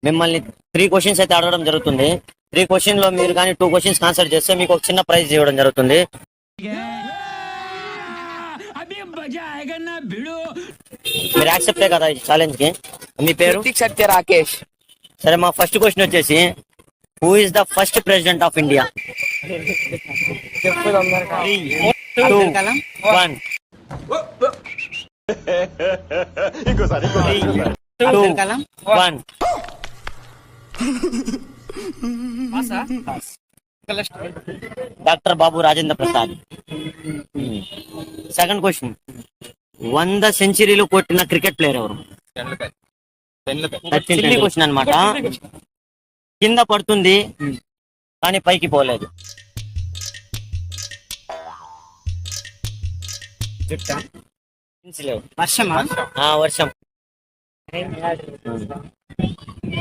మిమ్మల్ని 3 క్వశ్చన్స్ అయితే అడగడం జరుగుతుంది. 3 క్వశ్చన్ లో మీరు కానీ 2 క్వశ్చన్స్ ఆన్సర్ చేస్తే మీకు ఒక చిన్న ప్రైజ్ ఇవ్వడం జరుగుతుంది. మీరు యాక్సెప్టే కదా ఈ ఛాలెంజ్ కి? మీ పేరు? సత్య రాకేష్. సరే, మా ఫస్ట్ క్వశ్చన్ వచ్చేసి, who is the first president of India? 3, 2, 1. 3, 2, 1. Doctor Babu Rajendra Prasad. Second question, 100 సెంచరీలు కొట్టిన క్రికెట్ ప్లేయర్ ఎవరు? చిల్లీ క్వశ్చన్ అనమాట. కింద పడుతుంది కానీ పైకి పోలేదు. వర్షం.